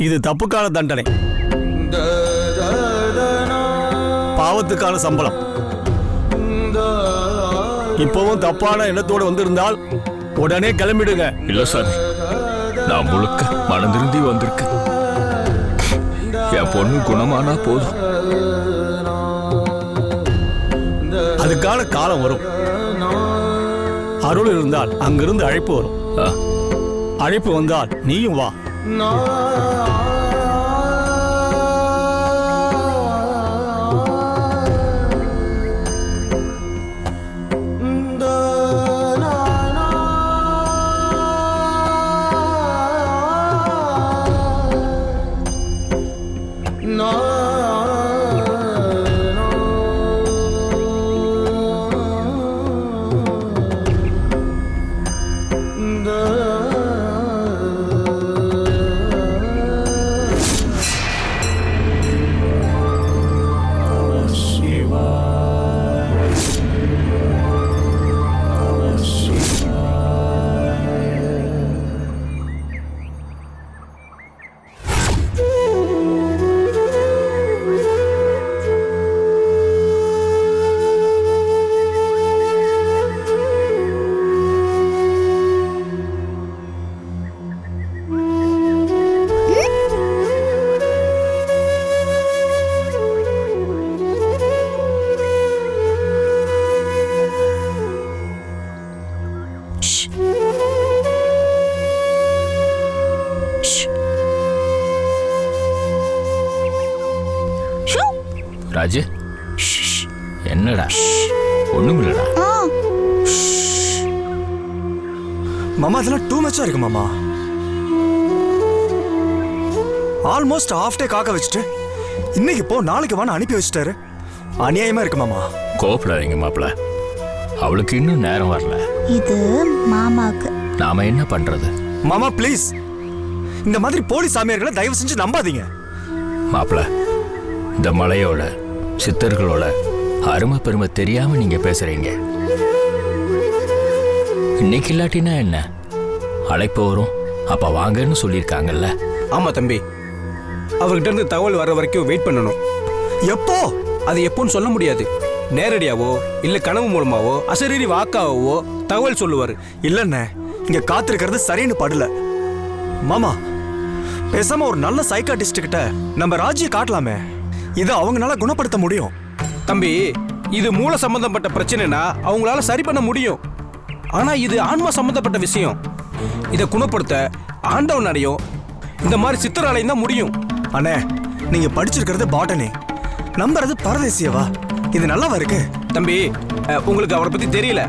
இது தப்புக்கான தண்டனை, பாவத்துக்கான சம்பளம். இப்பவும் தப்பான எண்ணத்தோடு வந்திருந்தால் உடனே கிளம்பிடுங்க. இல்ல சாமி, நான் முழுக்க மனதிருந்தி வந்திருக்கேன். என் பொண்ணு குணமானா போதும். அதுக்கான காலம் வரும். அருள் இருந்தால் அங்கிருந்து அழைப்பு வரும். அழைப்பு வந்தால் நீயும் வா. ராஜு, என்னடா? ஒண்ணுமில்லடா. மாமா அதெல்லாம் டூ மச்சா இருக்கு மாமா. ஆல்மோஸ்ட் ஹாஃப் டே காக்க வச்சுட்டு இன்னைக்கு போ நாளைக்கு வான்னு அனுப்பி வச்சுட்டாரு. அநியாயமா இருக்கு மாமா. கோபப்படாதீங்க மாப்பிள்ள, அவளுக்கு இன்னும் நேரம் வரல. இது மாமாக்கு. நாம என்ன பண்றது? மாமா ப்ளீஸ், இந்த மாதிரி போலி சாமியார்களை தயவு செஞ்சு நம்பாதீங்க. மாப்பிள்ள, இந்த மலையோட சித்தர்களோட அருமை பெருமை தெரியாம நீங்க பேசுறீங்க. இன்னைக்கு இல்லாட்டினா என்ன, அழைப்பு வரும் அப்ப வாங்கன்னு சொல்லியிருக்காங்கல்ல. ஆமா தம்பி, அவர்கிட்ட இருந்து தகவல் வர வரைக்கும் வெயிட் பண்ணணும். எப்போ? அது எப்போன்னு சொல்ல முடியாது. நேரடியாவோ இல்ல கனவு மூலமாவோ அசரீரி வாக்காவோ தகவல் சொல்லுவாரு. இல்லண்ணே, இங்க காத்திருக்கிறது சரின்னு படல. மாமா பேசாம ஒரு நல்ல சைக்காட்டிஸ்ட் கிட்ட நம்ம ராஜியை காட்டலாமே. இதை அவங்களால குணப்படுத்த முடியும். தம்பி, இது மூல சம்பந்தப்பட்ட பிரச்சனைனா அவங்களால சரி பண்ண முடியும். ஆனா இது ஆன்மா சம்பந்தப்பட்ட விஷயம். இதை குணப்படுத்த ஆண்டவனாலையும் இந்த மாதிரி சித்தராலையும் தான் முடியும். அண்ணே, நீங்க படிச்சிருக்கிறது பாட்டனி, நம்புறது பரதேசியவா? இது நல்லாவா இருக்கு? தம்பி, உங்களுக்கு அவரை பத்தி தெரியல,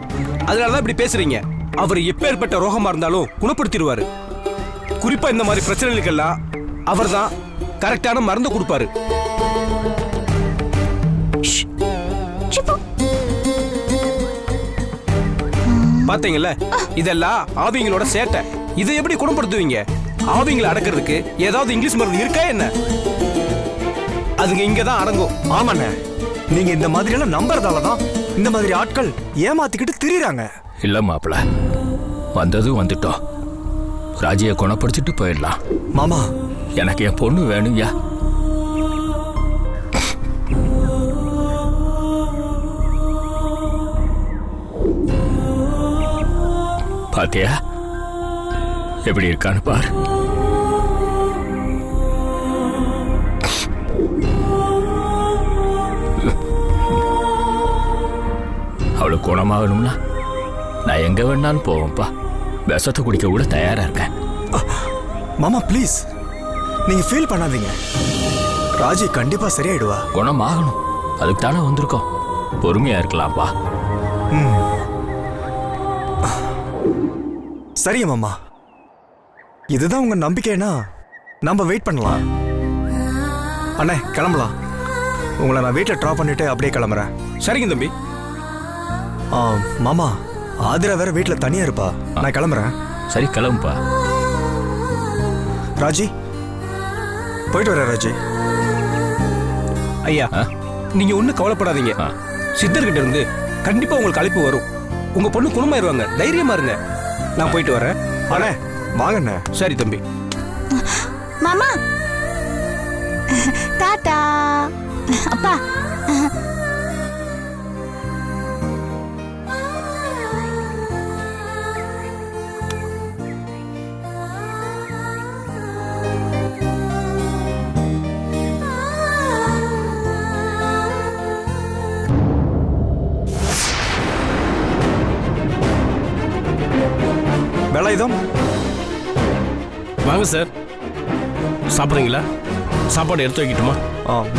அதனாலதான் இப்படி பேசுறீங்க. அவர் எப்பேற்பட்ட ரோகமா இருந்தாலும் குணப்படுத்திடுவாரு. குறிப்பா இந்த மாதிரி பிரச்சனைகளுக்கெல்லாம் அவர் தான் கரெக்டான மருந்து கொடுப்பாரு. பாத்தீங்கல்ல, இதெல்லாம் ஆவிங்களோட சேட்டை. இதை எப்படி குணப்படுத்துவீங்க? ஆவிங்களை அடக்கிறதுக்கு ஏதாவது இங்கிலீஷ் மருந்து இருக்கா என்ன? அதுங்க இங்கதான் அடங்கும். ஆமாண்ணே, நீங்க இந்த மாதிரி எல்லாம் நம்புறதாலதான் இந்த மாதிரி ஆட்கள் ஏமாத்திக்கிட்டு திரியுறாங்க. இல்ல மாப்பிள்ள, வந்ததும் வந்துட்டோம். ராஜியை குணப்படுத்திட்டு போயிடலாம். மாமா, எனக்கு என் பொண்ணு வேணும்யா. பாத்தியா எப்படி இருக்கான்னு பார். அவளுக்கு குணமாகணும்னா நான் எங்க வேணாலும் போவேன்ப்பா. விஷத்தை குடிக்க கூட தயாரா இருக்கேன். மாமா ப்ளீஸ், நீங்க ஃபீல் பண்ணாதீங்க. ராஜி கண்டிப்பா சரியாயிடுவா. குணமாகணும், அதுக்கு தானே வந்திருக்கோம். பொறுமையா இருக்கலாம்ப்பா. சரிங்க மாமா, இதுதான் உங்க நம்பிக்கைனா நம்ம வெயிட் பண்ணலாம். அண்ணே கிளம்பலாம். உங்களை நான் வீட்டில் ட்ராப் பண்ணிட்டு அப்படியே கிளம்புறேன். சரிங்க தம்பி. மாமா, ஆதிரா வேற வீட்டில் தனியா இருப்பா. நான் கிளம்புறேன். சரி கிளம்புப்பா. ராஜி போயிட்டு வர. ராஜி ஐயா, நீங்க ஒன்னும் கவலைப்படாதீங்க. சித்தர்கிட்ட இருந்து கண்டிப்பா உங்களுக்கு அழைப்பு வரும். உங்க பொண்ணு குணமாயிருவாங்க, தைரியமா இருங்க. நான் போயிட்டு வரேன். அண்ணே வாங்கண்ணே. சரி தம்பி. மாமா டாடா. அப்பா. வேலாயுதம், வாங்க சார். சாப்பிட்றீங்களா? சாப்பாடு எடுத்து வைக்கட்டுமா?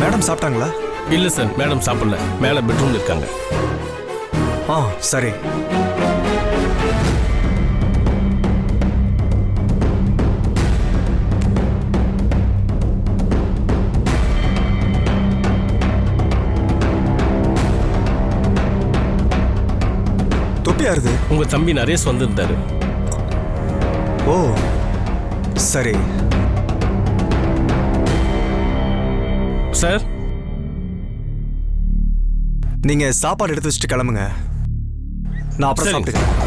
மேடம் சாப்பிட்டாங்களா? இல்லை சார், மேடம் சாப்பிடல. மேலே பெட்ரூம்ல இருக்காங்க. சரி. தொப்பி யாருது? உங்க தம்பி நரேஷ் வந்திருந்தாரு. ஓ சரி. சார், நீங்க சாப்பாடு எடுத்து வச்சுட்டு கிளம்புங்க. நான் அப்புறம் சரிங்க. சாப்பிட்டுக்கிறேன்.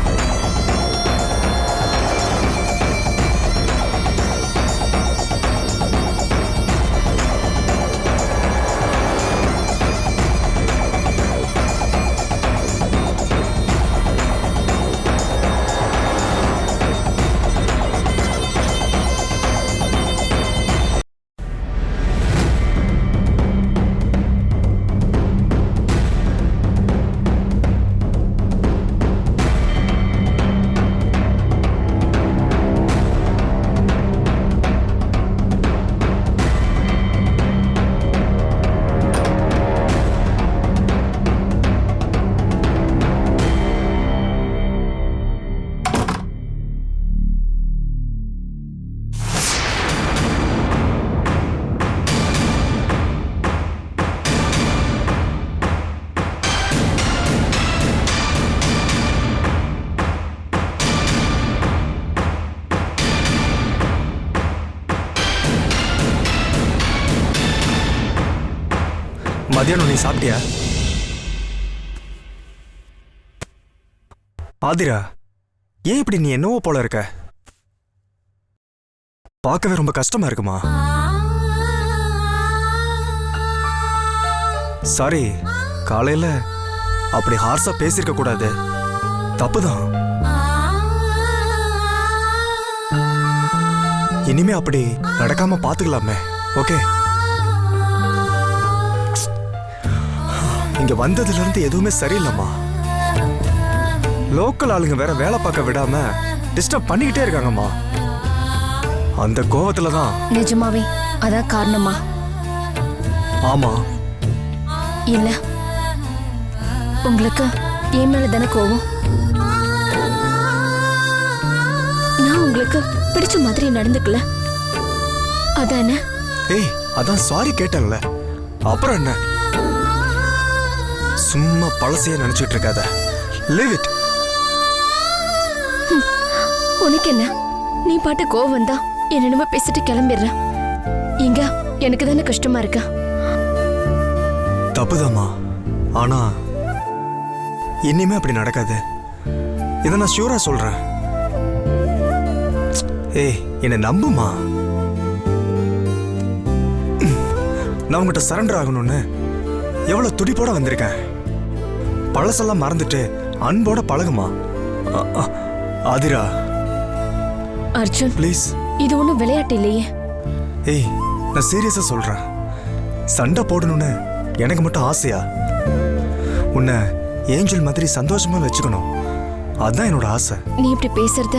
மதியானம் நீ சாப்பிட்டியா? ஆதிரா, ஏன் இப்படி நீ என்னவோ போல இருக்க? பார்க்கவே ரொம்ப கஷ்டமா இருக்குமா? சாரி, காலையில அப்படி ஹார்ஸா பேசியிருக்க கூடாது. தப்புதான். இனிமே அப்படி நடக்காம பாத்துக்கலாமே. ஓகே? இங்க வந்ததுல இருந்து எதுவுமே சரியில்லைம்மா. லோக்கல் ஆளுங்க வேற வேலை பார்க்க விடாம டிஸ்டர்ப் பண்ணிக்கிட்டே இருக்காங்கம்மா. அந்த கோவத்துல தான். நிஜமாவே அதான் காரணமா? ஆமா. இல்ல, உங்களுக்கு என் மேல தானே கோவம். நான் உங்களுக்கு பிடிச்ச மாதிரி நடந்துக்கல, அதானே? ஏய், அதான் சாரி கேட்டேன்ல, அப்புறம் என்ன? சும்மா பழசையே நினைச்சிட்டு இருக்காத. Leave it. உனக்கு என்ன? நீ பாட்டு கோவம் தான் என்னென்னமோ பேசிட்டு கிளம்பிடுற. இங்க எனக்கு தானே கஷ்டமா இருக்கா? தப்புதாம்மா. ஆனா இனிமே அப்படி நடக்காது. இதை நான் ஷூரா சொல்றேன். ஏய், என்னை நம்புமா. நான் உங்ககிட்ட சரண்டர் ஆகணும்னு எவ்வளவு துடிப்போட வந்திருக்கேன். பழசெல்லாம் மறந்துட்டு அன்போட பழகுமா. ஆதிரா அர்ஜுன், ப்ளீஸ். இது ஒன்றும் விளையாட்டு இல்லையே. ஏய், நான் சீரியஸா சொல்றேன். சண்டை போடணும்னு எனக்கு மட்டும் ஆசையா? உன்னை ஏஞ்சல் மாதிரி சந்தோஷமா வச்சுக்கணும், அதான் என்னோட ஆசை. நீ இப்படி பேசுறத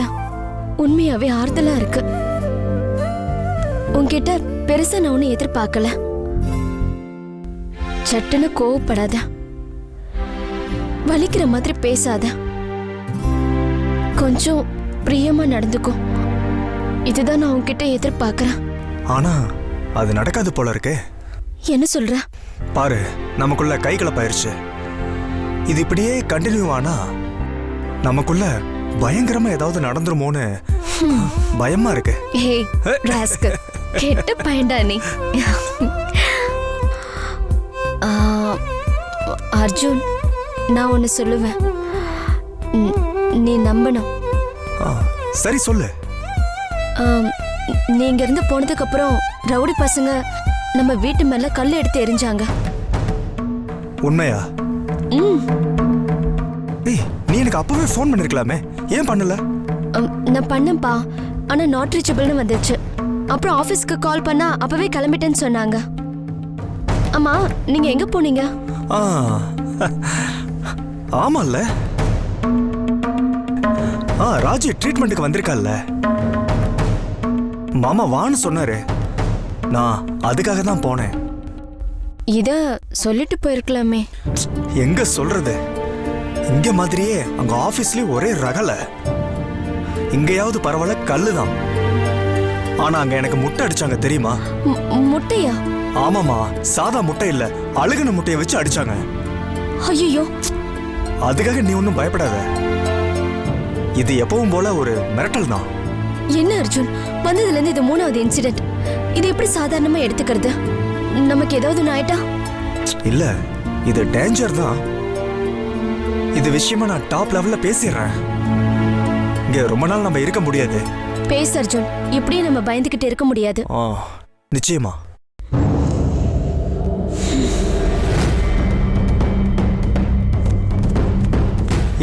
உண்மையாவே ஆறுதலா இருக்கு. உன்கிட்ட பெருசா நான் ஒன்னும் எதிர்பார்க்கல. சட்டுன்னு கோவப்படாத, வலிக்கிற மாதிரி பேசாத, கொஞ்சம் பிரியமா நடந்துக்கும். இதுதான் நான் உன்கிட்ட எதிர்பார்க்கறேன். ஆனா அது நடக்காது போல இருக்கே. என்ன சொல்ற? பாரு, நமக்குள்ள கை கலப்பாயிருச்சு. இது இப்படியே கண்டினியூ ஆனா நமக்குள்ள பயங்கரமா ஏதாவது நடந்துருமோன்னு பயமா இருக்கு. ஏய் ராஸ்கல், கெட்ட பையன்டா நீ. அர்ஜுன், நான் ஒன்னு சொல்லுவேன், நீ நம்பணும். சரி சொல்லு. நீங்க இருந்து போனதுக்கு அப்புறம் ரவுடி பசங்க நம்ம வீட்டு மேல கல் எடுத்து எரிஞ்சாங்க. உண்மையா? ம். ஏய், நீ எனக்கு அப்பவே ஃபோன் பண்ணிருக்கலாமே, ஏன் பண்ணல? நான் பண்ணேன்ப்பா, ஆனா நாட் ரீச்சபிள்னு வந்துச்சு. அப்புறம் ஆபீஸ்க்கு கால் பண்ணா அப்பவே கிளம்பிட்டேன்னு சொன்னாங்க. ஆமா, நீங்க எங்க போனீங்க? ஆமால்ல, ராஜி ட்ரீட்மெண்ட்டுக்கு வந்திருக்கால்ல, மாமா வான்னு சொன்னாரு. நான் அதுக்காக தான் போனேன். இத சொல்லிட்டு போயிருக்கலாமே. எங்க சொல்றது, இங்க மாதிரியே அங்க ஆபீஸ்லயே ஒரே ரகல. இங்கயாவது பரவாயில்ல, கல்லுதான். ஆனா அங்க எனக்கு முட்டை அடிச்சாங்க தெரியுமா? முட்டையா? ஆமாமா, சாதா முட்டை இல்ல, அழுகுன முட்டையை வச்சு அடிச்சாங்க. ஐயோ, அதுக்காக நீ ஒன்னும் பயப்படாத. இது எப்பவும் போல ஒரு மிரட்டல் தான். என்ன அர்ஜுன், வந்ததுல இருந்து இது 3வது இன்சிடென்ட். இது எப்படி சாதாரணமா எடுத்துக்கிறது? நமக்கு ஏதாவது ஆயிட்டா? இல்ல, இது டேஞ்சர் தான். இது விஷயமா நான் டாப் லெவல்ல பேசிடுறேன். இங்க ரொம்ப நாள் நம்ம இருக்க முடியாது. பேசு அர்ஜுன், இப்படியே நம்ம பயந்துகிட்டு இருக்க முடியாது. நிச்சயமா.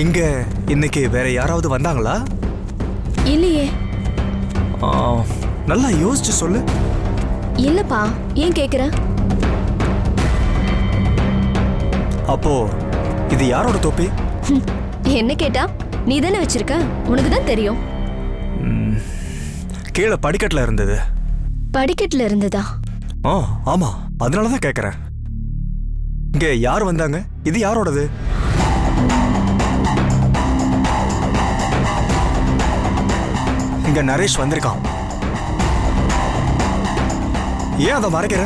இங்க இன்னைக்கு வேற யாராவது வந்தாங்களா? இல்லையே. நல்லா யோசிச்சு சொல்லு. இல்லப்பா, ஏன் கேக்குற? அப்போ இது யாரோட தொப்பி? என்ன கேட்டா? நீ தானே வச்சிருக்க, உனக்கு தான் தெரியும். கீழே படிக்கட்டுல இருந்தது. படிக்கட்டுல இருந்ததா? ஆமா, அதனாலதான் கேக்குறேன். இங்க யார் வந்தாங்க? இது யாரோடது? இங்க நரேஷ் வந்திருக்கான். ஏன் அதை மறைக்கிற?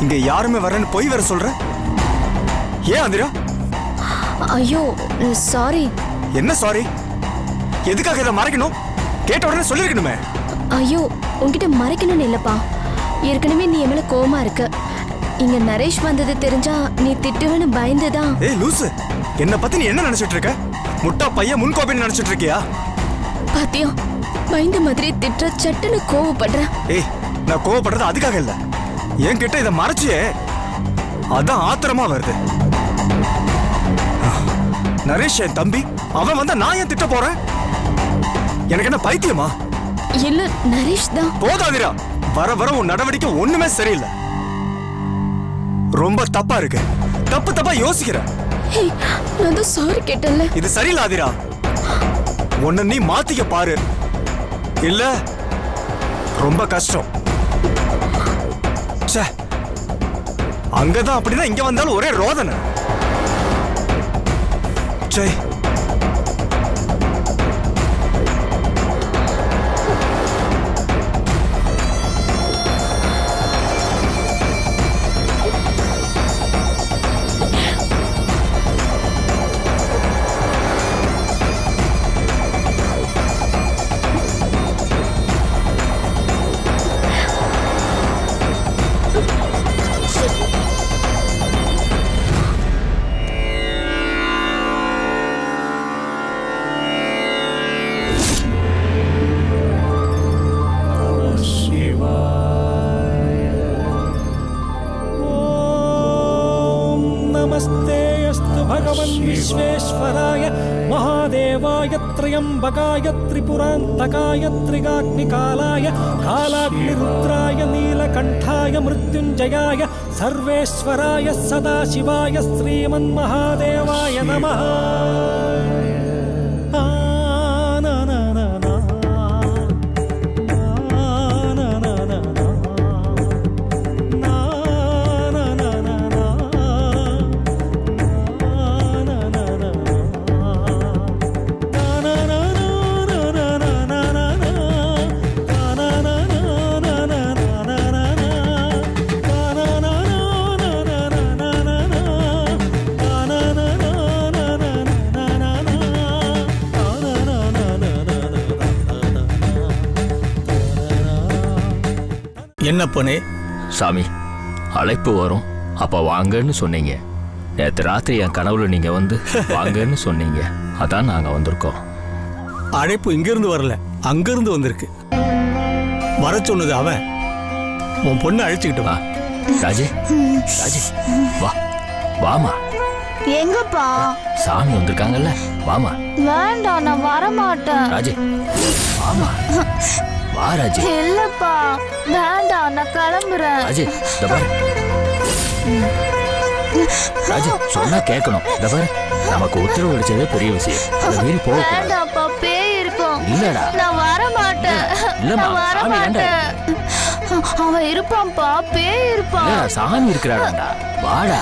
இங்க யாருமே வரேன்னு பொய் வேற சொல்ற. ஏன் அதிரா? ஐயோ சாரி. என்ன சாரி? எதுக்காக இதை மறைக்கணும்? கேட்ட உடனே சொல்லிருக்கணுமே. ஐயோ, உன்கிட்ட மறைக்கணும்னு இல்லப்பா, ஏற்கனவே நீ என் மேல கோவமா இருக்க. இங்க நரேஷ் வந்தது தெரிஞ்சா நீ திட்டுவேன்னு பயந்துதான். ஏய் லூசு, என்ன பத்தி நீ என்ன நினைச்சிட்டு இருக்க? முட்டா பையன் முன்கோபின்னு நினைச்சிட்டு இருக்கியா? பாத்தியா, பயந்த மாதிரி திட்டுற, சட்டுன்னு கோவப்படுற. ஏய், நான் கோவப்படுறது அதுக்காக இல்ல, என்கிட்ட இதை மறைச்சியே அதான் ஆத்திரமா வருது. நரேஷ் என் தம்பி, அவன் வந்தா நான் ஏன் திட்ட போறேன்? எனக்கு என்ன பைத்தியமா? இல்ல, நரேஷ் தான். போதாதிரா, வர வர உன் நடவடிக்கை ஒண்ணுமே சரியில்லை. ரொம்ப தப்பா இருக்கு. தப்பா யோசிக்கிற. நான் தான் சாரி கேட்டேன்ல. இது சரியில்லை ஆதிரா. உன்னை நீ மாத்திக்க பாரு, இல்ல ரொம்ப கஷ்டம். அங்கதான் அப்படிதான், இங்க வந்தாலும் ஒரே ரோதனை. சரி, विश्वेश्वराय महादेवाय त्र्यंबकाय त्रिपुरान्तकाय त्रिगाग्निकालाय कालाग्निरुद्राय नीलकण्ठाय मृत्युञ्जयाय सर्वेश्वराय सदाशिवाय श्रीमन्महादेवाय नमः। என்னப்பனே? சாமி, அழைப்பு வரும் அப்ப வாங்கன்னு சொன்னீங்க. நேற்று ராத்திரி என் கனவுல நீங்க வந்து வாங்கன்னு சொன்னீங்க, அதான் நாங்க வந்திருக்கோம். அழைப்பு இங்கிருந்து வரல, அங்கிருந்து வந்திருக்கு. வர சொன்னது அவன். உன் பொண்ணை அழைச்சிக்கிட்டு வா. ராஜி ராஜி வா வாமா. எங்கப்பா? சாமி வந்திருக்காங்கல்ல, வாமா. வேண்டாம், நான் வரமாட்டேன். ராஜி வாமா, வா ராஜி. இல்லப்பா, வேண்டாம், நான் கிளம்புறேன். ராஜி இந்த பாரு. ராஜி சொன்னா கேட்கணும். இந்த பாரு, நமக்கு உத்தரவு அடிச்சதே பெரிய விஷயம். அதை மீறி போக கூடாது. வேண்டாம்ப்பா, பேய் இருக்கும். இல்லடா. நான் வரமாட்டேன். இல்லம்மா, நான் சாமி வரமாட்டேன். அவன் இருப்பான்ப்பா, பேய் இருப்பான். இல்லடா, சாமி இருக்கிறாடா. வாடா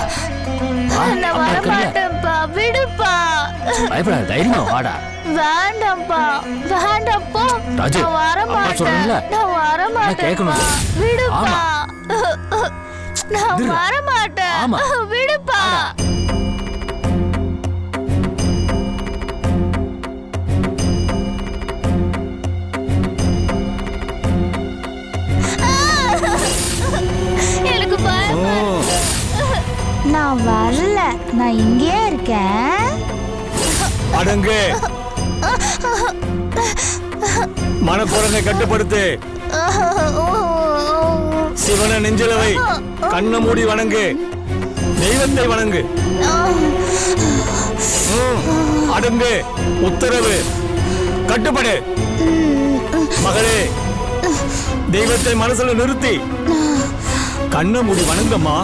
வா. நான் அம்மா இருக்கல்ல. வரமாட்டேன்ப்பா, விடுப்பா. பயப்படாத, தைரியமா வாடா. வேண்டாம்ப்பா, வேண்டாம் போ. ராஜு, நான் அம்மா சொல்றேன்ல. வரமாட்டேன். நான் வரமாட்டேன். கேட்கணும். விடுப்பா. ஆமா. நான் இருடா. வரமாட்டேன். ஆமா. விடுப்பா. எனக்கு பயமா இருக்கு. நான் வரல, நான் இங்கேயே இருக்கேன். அடங்கு. மனக்குரனை கட்டுப்படுத்து. சிவனை நெஞ்சில வை. கண்ணை மூடி வணங்கு. தெய்வத்தை வணங்கு. அடங்கு. உத்தரவு. கட்டுப்படு. மகளே, தெய்வத்தை மனசுல நிறுத்தி கண்ணை மூடி வணங்கம்மா.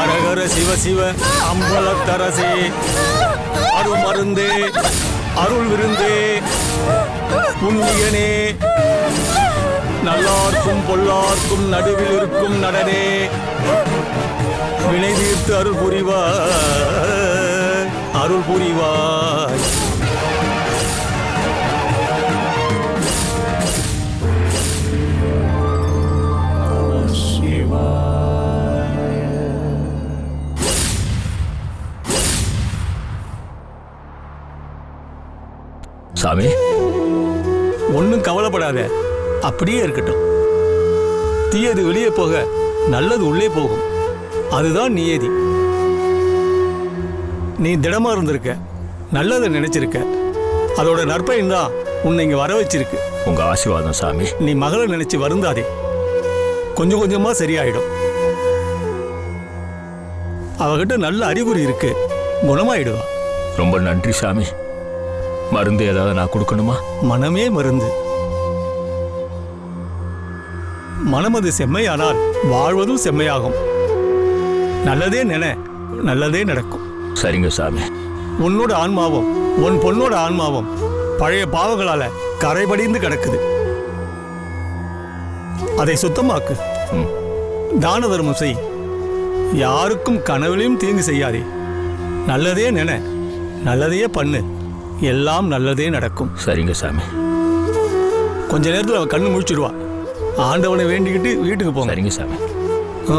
அரகர சிவ சிவ அம்பலத்தரசே, அருள் மருந்தே, அருள் விருந்தே, புண்ணியனே, நல்லார்க்கும் பொல்லார்க்கும் நடுவில் இருக்கும் நடனே, வினை தீர்த்து அருள் புரிவாய், அருள் புரிவாய். சாமி, ஒன்றும் கவலைப்படாத, அப்படியே இருக்கட்டும். தீயது வெளியே போக நல்லது உள்ளே போகும். அதுதான் நியதி. நீ திடமா இருந்திருக்க, நல்லதை நினைச்சிருக்க. அதோட நற்பயன் தான் உன்னை இங்க வர வச்சிருக்கு. உங்க ஆசீர்வாதம் சாமி. நீ மகளை நினைச்சு வருந்தாதே, கொஞ்சம் கொஞ்சமா சரியாயிடும். அவகிட்ட நல்ல அறிகுறி இருக்கு, குணமாயிடுவா. ரொம்ப நன்றி சாமி. மருந்து ஏதாவது நான் கொடுக்கணுமா? மனமே மருந்து. மனமது செம்மையானால் வாழ்வதும் செம்மையாகும். நல்லதே நினை, நல்லதே நடக்கும். சரிங்க சாமி. உன்னோட ஆன்மாவும் உன் பொண்ணோட ஆன்மாவும் பழைய பாவங்களால கரைபடிந்து கிடக்குது. அதை சுத்தமாக்கு. தான தர்மம் செய். யாருக்கும் கனவிலையும் தீங்கு செய்யாதே. நல்லதே நினை, நல்லதையே பண்ணு. எல்லாம் நல்லதே நடக்கும். சரிங்க சாமி. கொஞ்ச நேரத்தில் அவன் கண்ணு முழிச்சிடுவா. ஆண்டவனை வேண்டிக்கிட்டு வீட்டுக்கு போங்க. சரிங்க சாமி. ஆ